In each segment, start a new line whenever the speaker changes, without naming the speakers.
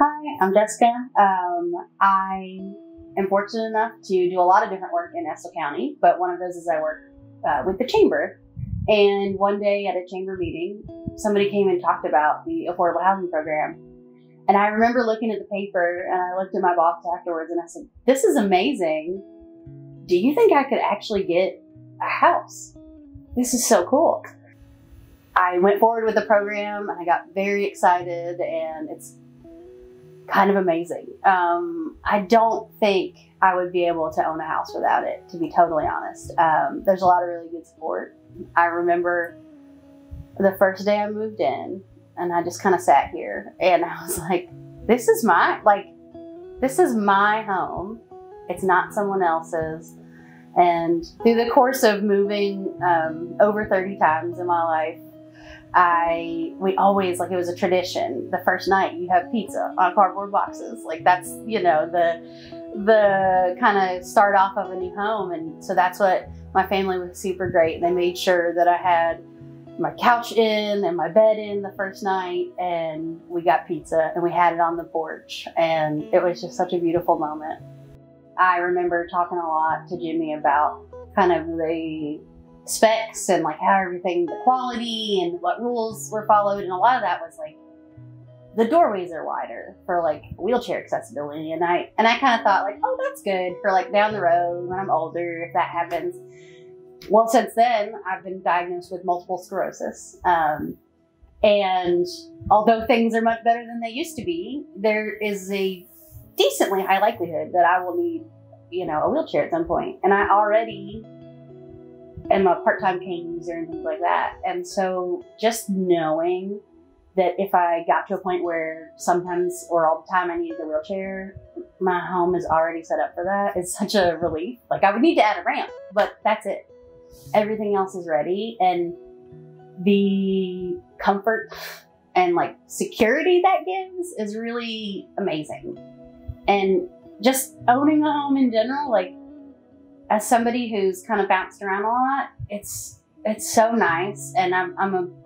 Hi, I'm Jessica. I am fortunate enough to do a lot of different work in Estill County, but one of those is I work with the chamber. And one day at a chamber meeting, somebody came and talked about the affordable housing program. And I remember looking at the paper and I looked at my boss afterwards and I said, "This is amazing. Do you think I could actually get a house? This is so cool." I went forward with the program and I got very excited, and it's kind of amazing. I don't think I would be able to own a house without it, to be totally honest. There's a lot of really good support. I remember the first day I moved in and I just kind of sat here and I was like, this is my home. It's not someone else's. And through the course of moving over 30 times in my life, we always, it was a tradition. The first night you have pizza on cardboard boxes. That's, the kind of start off of a new home. And so that's what my family was super great. They made sure that I had my couch in and my bed in the first night, and we got pizza and we had it on the porch. And it was just such a beautiful moment. I remember talking a lot to Jimmy about kind of the specs and how everything, the quality and what rules were followed. And a lot of that was the doorways are wider for wheelchair accessibility. And I kind of thought oh, that's good for down the road when I'm older, if that happens. Well, since then I've been diagnosed with multiple sclerosis. And although things are much better than they used to be, there is a decently high likelihood that I will need, a wheelchair at some point. And I already am a part-time cane user and things like that. And so just knowing that if I got to a point where sometimes or all the time I needed a wheelchair, my home is already set up for that is such a relief. I would need to add a ramp, but that's it. Everything else is ready. And the comfort and security that gives is really amazing. And just owning a home in general, as somebody who's kind of bounced around a lot, it's so nice. And I'm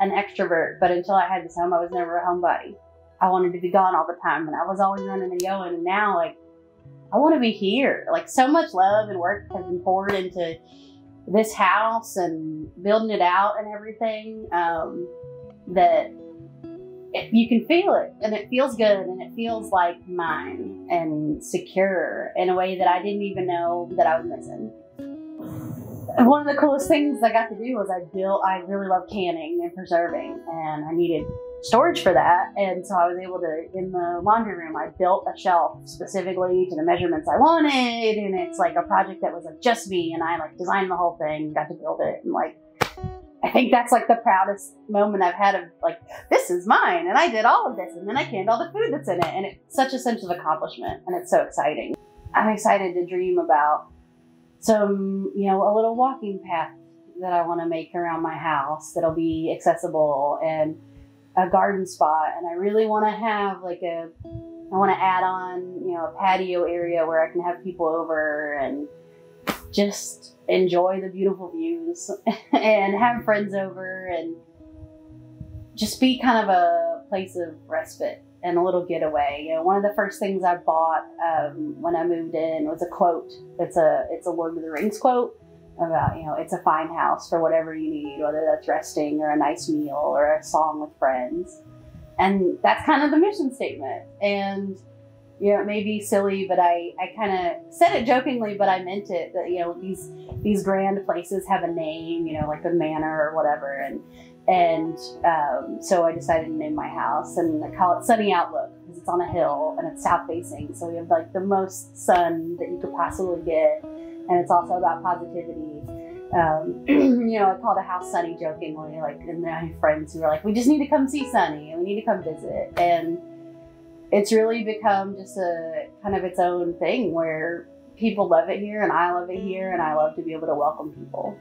an extrovert, but until I had this home, I was never a homebody. I wanted to be gone all the time, and I was always running and going. And now, I want to be here. So much love and work has been poured into this house and building it out and everything, that you can feel it, and it feels good, and it feels like mine and secure in a way that I didn't even know that I was missing. And one of the coolest things I got to do was I really love canning and preserving, and I needed storage for that. And so I was able to, in the laundry room, I built a shelf specifically to the measurements I wanted. And it's a project that was just me, and I designed the whole thing, got to build it. And I think that's the proudest moment I've had of this is mine, and I did all of this, and then I canned all the food that's in it. And it's such a sense of accomplishment, and it's so exciting. I'm excited to dream about some, a little walking path that I want to make around my house that'll be accessible, and a garden spot. And I really want to have I want to add on, a patio area where I can have people over and just enjoy the beautiful views and have friends over and just be kind of a place of respite and a little getaway. One of the first things I bought when I moved in was a quote. It's a Lord of the Rings quote about, it's a fine house for whatever you need, whether that's resting or a nice meal or a song with friends. And that's kind of the mission statement. And it may be silly, but I kind of said it jokingly, but I meant it, that, these grand places have a name, like a manor or whatever. And so I decided to name my house, and I call it Sunny Outlook because it's on a hill and it's south facing. So we have the most sun that you could possibly get. And it's also about positivity. I called a house Sunny jokingly, and I have friends who are we just need to come see Sunny and we need to come visit. And it's really become just a kind of its own thing where people love it here, and I love it here, and I love to be able to welcome people.